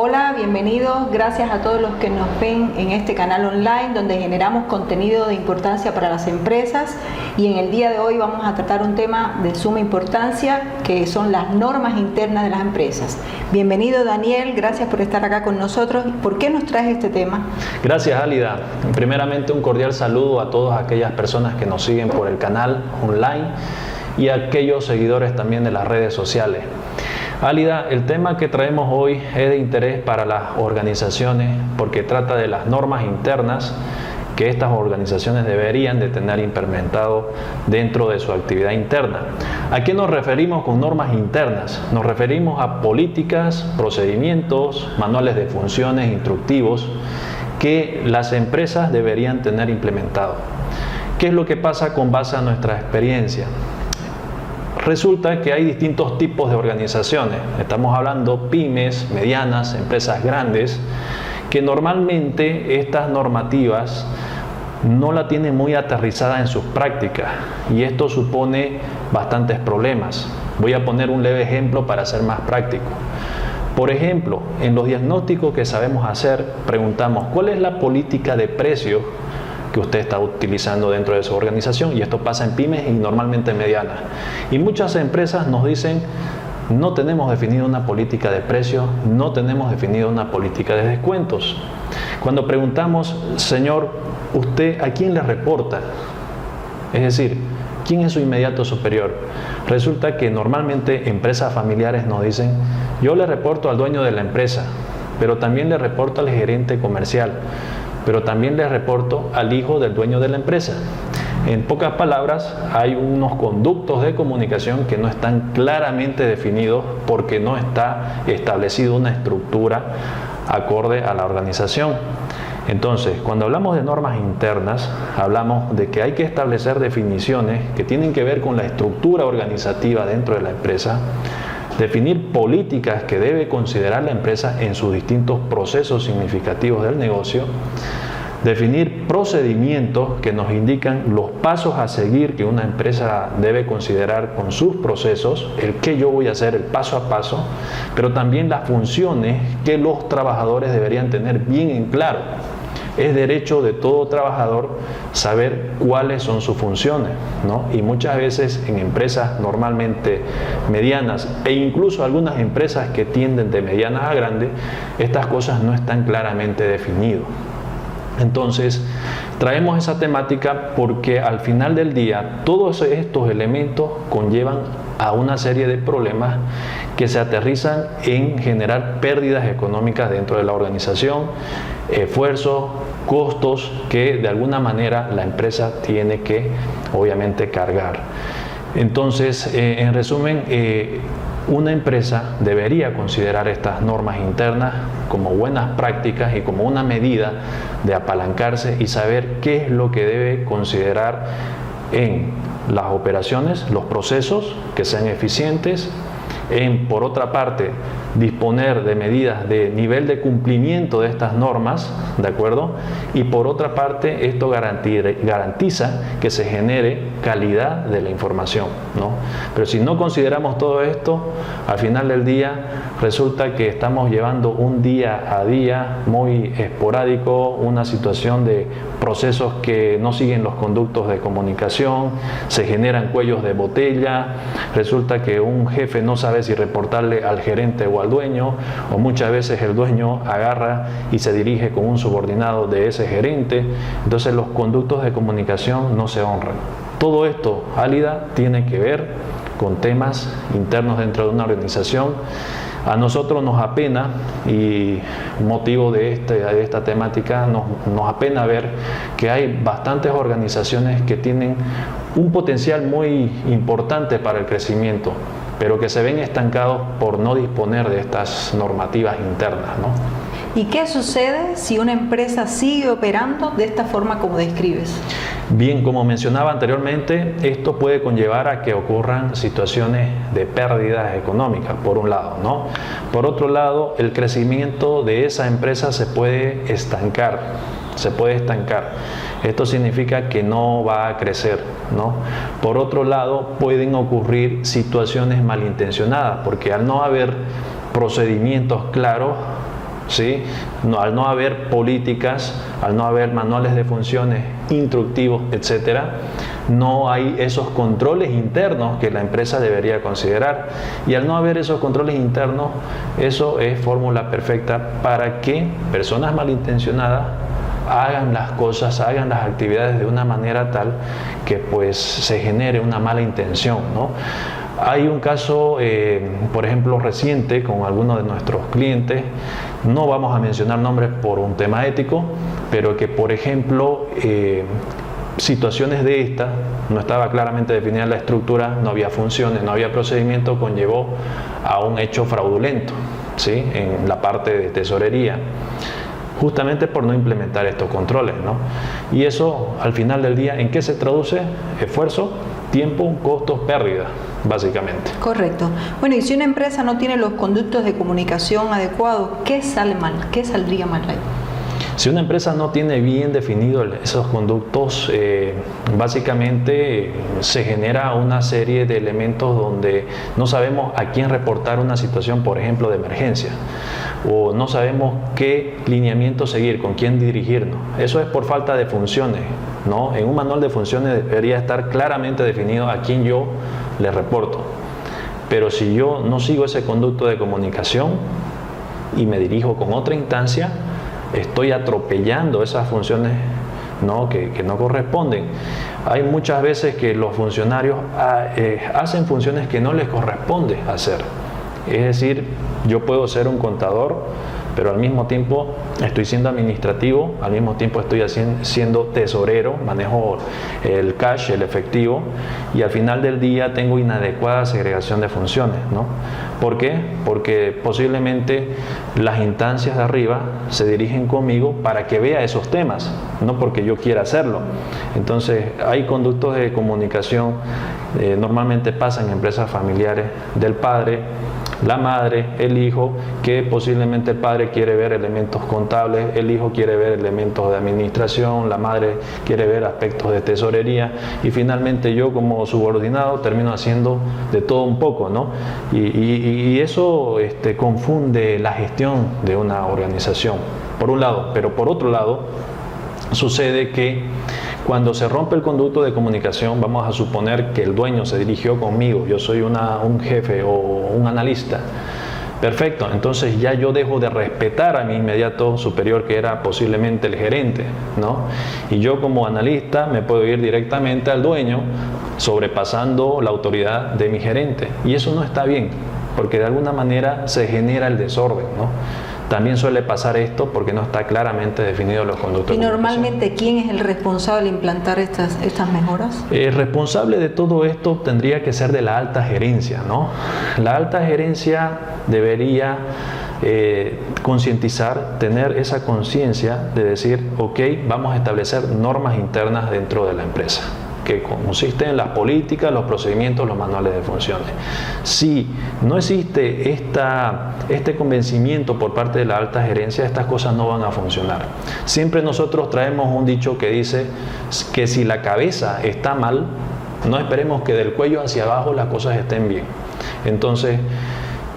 Hola, bienvenidos. Gracias a todos los que nos ven en este canal online donde generamos contenido de importancia para las empresas, y en el día de hoy vamos a tratar un tema de suma importancia que son las normas internas de las empresas. Bienvenido, Daniel, gracias por estar acá con nosotros. ¿Por qué nos traes este tema? Gracias, Álida. Primeramente, un cordial saludo a todas aquellas personas que nos siguen por el canal online y a aquellos seguidores también de las redes sociales. Álida, el tema que traemos hoy es de interés para las organizaciones porque trata de las normas internas que estas organizaciones deberían de tener implementado dentro de su actividad interna. ¿A qué nos referimos con normas internas? Nos referimos a políticas, procedimientos, manuales de funciones, instructivos que las empresas deberían tener implementado. ¿Qué es lo que pasa con base a nuestra experiencia? Resulta que hay distintos tipos de organizaciones. Estamos hablando pymes, medianas, empresas grandes, que normalmente estas normativas no la tienen muy aterrizada en sus prácticas y esto supone bastantes problemas. Voy a poner un leve ejemplo para ser más práctico. Por ejemplo, en los diagnósticos que sabemos hacer, preguntamos ¿cuál es la política de precios que usted está utilizando dentro de su organización? Y esto pasa en pymes y normalmente en medianas. Y muchas empresas nos dicen no tenemos definido una política de precios, no tenemos definido una política de descuentos. Cuando preguntamos, señor, ¿usted a quién le reporta? Es decir, ¿quién es su inmediato superior? Resulta que normalmente empresas familiares nos dicen, yo le reporto al dueño de la empresa, pero también le reporto al gerente comercial, pero también le reporto al hijo del dueño de la empresa. En pocas palabras, hay unos conductos de comunicación que no están claramente definidos porque no está establecida una estructura acorde a la organización. Entonces, cuando hablamos de normas internas, hablamos de que hay que establecer definiciones que tienen que ver con la estructura organizativa dentro de la empresa, definir políticas que debe considerar la empresa en sus distintos procesos significativos del negocio, definir procedimientos que nos indican los pasos a seguir que una empresa debe considerar con sus procesos, el que yo voy a hacer, el paso a paso, pero también las funciones que los trabajadores deberían tener bien en claro. Es derecho de todo trabajador saber cuáles son sus funciones, ¿no? Y muchas veces en empresas normalmente medianas e incluso algunas empresas que tienden de medianas a grandes, estas cosas no están claramente definidas. Entonces, traemos esa temática porque al final del día todos estos elementos conllevan a una serie de problemas que se aterrizan en generar pérdidas económicas dentro de la organización, esfuerzos, costos que de alguna manera la empresa tiene que obviamente cargar. Entonces, en resumen, una empresa debería considerar estas normas internas como buenas prácticas y como una medida de apalancarse y saber qué es lo que debe considerar en las operaciones, los procesos que sean eficientes, por otra parte, disponer de medidas de nivel de cumplimiento de estas normas, ¿de acuerdo? Y por otra parte, esto garantiza que se genere calidad de la información, ¿no? Pero si no consideramos todo esto, al final del día resulta que estamos llevando un día a día muy esporádico, una situación de procesos que no siguen los conductos de comunicación, se generan cuellos de botella, resulta que un jefe no sabe si reportarle al gerente o al dueño, o muchas veces el dueño agarra y se dirige con un subordinado de ese gerente, entonces los conductos de comunicación no se honran. Todo esto, Álida, tiene que ver con temas internos dentro de una organización. A nosotros nos apena, y motivo de esta temática, nos apena ver que hay bastantes organizaciones que tienen un potencial muy importante para el crecimiento, pero que se ven estancados por no disponer de estas normativas internas, ¿no? ¿Y qué sucede si una empresa sigue operando de esta forma como describes? Bien, como mencionaba anteriormente, esto puede conllevar a que ocurran situaciones de pérdidas económicas, por un lado, ¿no? Por otro lado, el crecimiento de esa empresa se puede estancar. Esto significa que no va a crecer, ¿no? Por otro lado, pueden ocurrir situaciones malintencionadas, porque al no haber procedimientos claros, ¿sí? Al no haber políticas, al no haber manuales de funciones instructivos, etcétera, no hay esos controles internos que la empresa debería considerar. Y al no haber esos controles internos, eso es fórmula perfecta para que personas malintencionadas hagan las cosas, hagan las actividades de una manera tal que pues se genere una mala intención, ¿no? Hay un caso, por ejemplo, reciente con algunos de nuestros clientes, no vamos a mencionar nombres por un tema ético, pero que, por ejemplo, situaciones de esta, no estaba claramente definida la estructura, no había funciones, no había procedimiento, conllevó a un hecho fraudulento, ¿sí? En la parte de tesorería, justamente por no implementar estos controles, ¿no? Y eso, al final del día, ¿en qué se traduce? Esfuerzo, tiempo, costos, pérdida, básicamente. Correcto. Bueno, y si una empresa no tiene los conductos de comunicación adecuados, ¿qué sale mal? ¿Qué saldría mal ahí? Si una empresa no tiene bien definidos esos conductos, básicamente se genera una serie de elementos donde no sabemos a quién reportar una situación, por ejemplo, de emergencia, o no sabemos qué lineamiento seguir, con quién dirigirnos. Eso es por falta de funciones, ¿no? En un manual de funciones debería estar claramente definido a quién yo le reporto. Pero si yo no sigo ese conducto de comunicación y me dirijo con otra instancia, estoy atropellando esas funciones, ¿no? que no corresponden. Hay muchas veces que los funcionarios hacen funciones que no les corresponde hacer. Es decir, yo puedo ser un contador, pero al mismo tiempo estoy siendo administrativo, al mismo tiempo estoy siendo tesorero, manejo el cash, el efectivo, y al final del día tengo inadecuada segregación de funciones, ¿no? ¿Por qué? Porque posiblemente las instancias de arriba se dirigen conmigo para que vea esos temas, no porque yo quiera hacerlo. Entonces, hay conductos de comunicación, normalmente pasan en empresas familiares, del padre, la madre, el hijo, que posiblemente el padre quiere ver elementos contables, el hijo quiere ver elementos de administración, la madre quiere ver aspectos de tesorería, y finalmente yo como subordinado termino haciendo de todo un poco, ¿no? Y eso confunde la gestión de una organización, por un lado, pero por otro lado sucede que cuando se rompe el conducto de comunicación, vamos a suponer que el dueño se dirigió conmigo, yo soy un jefe o un analista. Perfecto, entonces ya yo dejo de respetar a mi inmediato superior, que era posiblemente el gerente, ¿no? Y yo como analista me puedo ir directamente al dueño, sobrepasando la autoridad de mi gerente. Y eso no está bien, porque de alguna manera se genera el desorden, ¿no? También suele pasar esto porque no está claramente definido los conductos. ¿Y normalmente quién es el responsable de implantar estas mejoras? El responsable de todo esto tendría que ser de la alta gerencia, ¿no? La alta gerencia debería concientizar, tener esa conciencia de decir, ok, vamos a establecer normas internas dentro de la empresa, que consiste en las políticas, los procedimientos, los manuales de funciones. Si no existe este convencimiento por parte de la alta gerencia, estas cosas no van a funcionar. Siempre nosotros traemos un dicho que dice que si la cabeza está mal, no esperemos que del cuello hacia abajo las cosas estén bien. Entonces,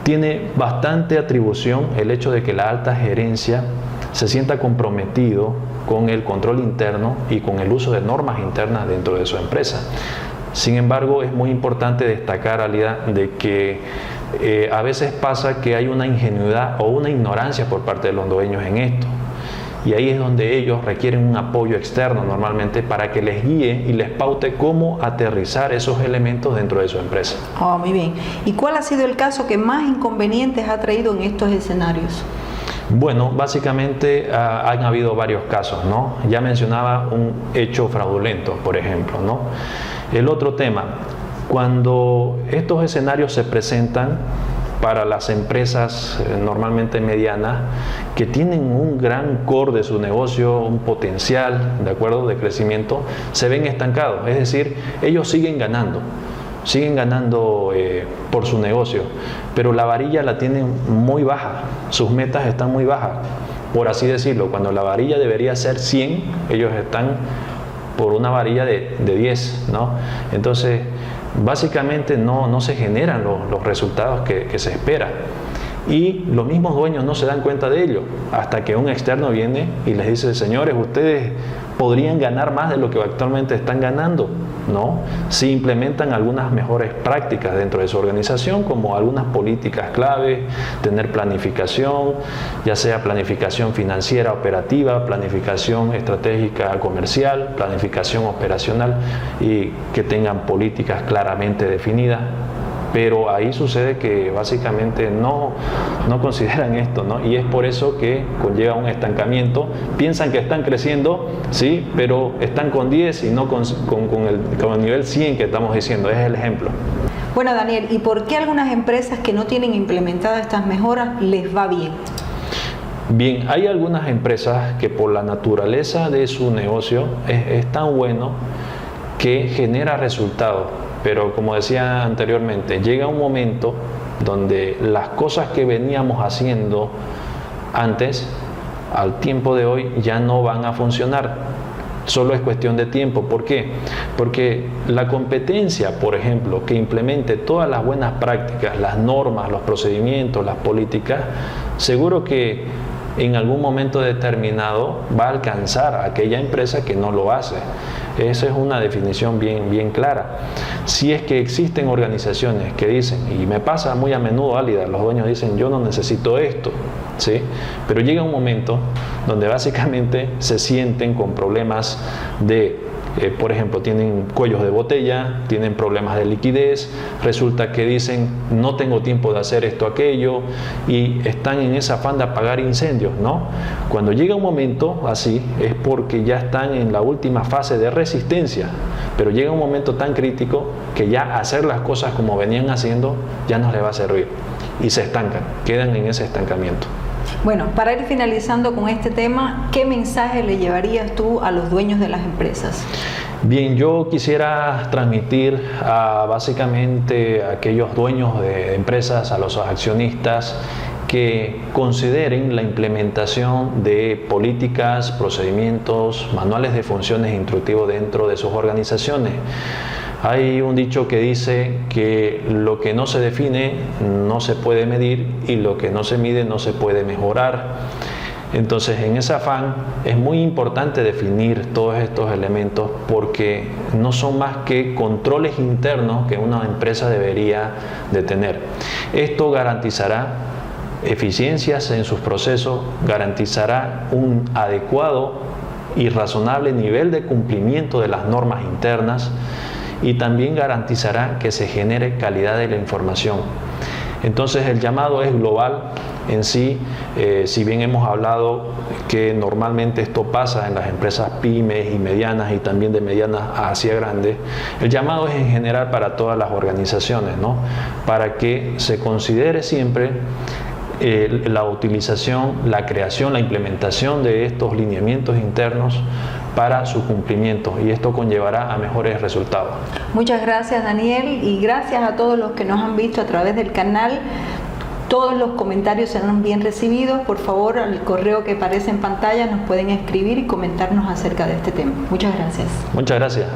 tiene bastante atribución el hecho de que la alta gerencia se sienta comprometido con el control interno y con el uso de normas internas dentro de su empresa. Sin embargo, es muy importante destacar, Alida, de que a veces pasa que hay una ingenuidad o una ignorancia por parte de los dueños en esto. Y ahí es donde ellos requieren un apoyo externo normalmente para que les guíe y les paute cómo aterrizar esos elementos dentro de su empresa. Oh, muy bien. ¿Y cuál ha sido el caso que más inconvenientes ha traído en estos escenarios? Bueno, básicamente han habido varios casos, ¿no? Ya mencionaba un hecho fraudulento, por ejemplo, ¿no? El otro tema, cuando estos escenarios se presentan para las empresas normalmente medianas que tienen un gran core de su negocio, un potencial, ¿de acuerdo?, de crecimiento, se ven estancados, es decir, ellos siguen ganando por su negocio, pero la varilla la tienen muy baja, sus metas están muy bajas, por así decirlo. Cuando la varilla debería ser 100, ellos están por una varilla de 10, ¿no? Entonces, básicamente no se generan los resultados que se esperan. y los mismos dueños no se dan cuenta de ello, hasta que un externo viene y les dice: señores, ustedes podrían ganar más de lo que actualmente están ganando, ¿no? Si implementan algunas mejores prácticas dentro de su organización, como algunas políticas clave, tener planificación, ya sea planificación financiera operativa, planificación estratégica comercial, planificación operacional, y que tengan políticas claramente definidas. Pero ahí sucede que básicamente no consideran esto, ¿no? Y es por eso que conlleva un estancamiento. Piensan que están creciendo, sí, pero están con 10 y no con el nivel 100 que estamos diciendo. Es el ejemplo. Bueno, Daniel, ¿y por qué algunas empresas que no tienen implementadas estas mejoras les va bien? Bien, hay algunas empresas que por la naturaleza de su negocio es tan bueno que genera resultados. Pero como decía anteriormente, llega un momento donde las cosas que veníamos haciendo antes, al tiempo de hoy, ya no van a funcionar. Solo es cuestión de tiempo. ¿Por qué? Porque la competencia, por ejemplo, que implemente todas las buenas prácticas, las normas, los procedimientos, las políticas, seguro que en algún momento determinado va a alcanzar a aquella empresa que no lo hace. Esa es una definición bien clara. Si es que existen organizaciones que dicen, y me pasa muy a menudo, Álida, los dueños dicen: yo no necesito esto, ¿sí? Pero llega un momento donde básicamente se sienten con problemas de, por ejemplo, tienen cuellos de botella, tienen problemas de liquidez, resulta que dicen: no tengo tiempo de hacer esto, aquello, y están en esa afán de apagar incendios, ¿no? Cuando llega un momento así es porque ya están en la última fase de resistencia, pero llega un momento tan crítico que ya hacer las cosas como venían haciendo ya no les va a servir y se estancan, quedan en ese estancamiento. Bueno, para ir finalizando con este tema, ¿qué mensaje le llevarías tú a los dueños de las empresas? Bien, yo quisiera transmitir a básicamente a aquellos dueños de empresas, a los accionistas, que consideren la implementación de políticas, procedimientos, manuales de funciones instructivos dentro de sus organizaciones. Hay un dicho que dice que lo que no se define no se puede medir y lo que no se mide no se puede mejorar. Entonces, en ese afán es muy importante definir todos estos elementos, porque no son más que controles internos que una empresa debería de tener. Esto garantizará eficiencias en sus procesos, garantizará un adecuado y razonable nivel de cumplimiento de las normas internas, y también garantizará que se genere calidad de la información. Entonces, el llamado es global en sí. Si bien hemos hablado que normalmente esto pasa en las empresas pymes y medianas, y también de medianas hacia grandes, el llamado es en general para todas las organizaciones, ¿no? Para que se considere siempre la utilización, la creación, la implementación de estos lineamientos internos para su cumplimiento, y esto conllevará a mejores resultados. Muchas gracias, Daniel, y gracias a todos los que nos han visto a través del canal. Todos los comentarios serán bien recibidos. Por favor, al correo que aparece en pantalla nos pueden escribir y comentarnos acerca de este tema. Muchas gracias. Muchas gracias.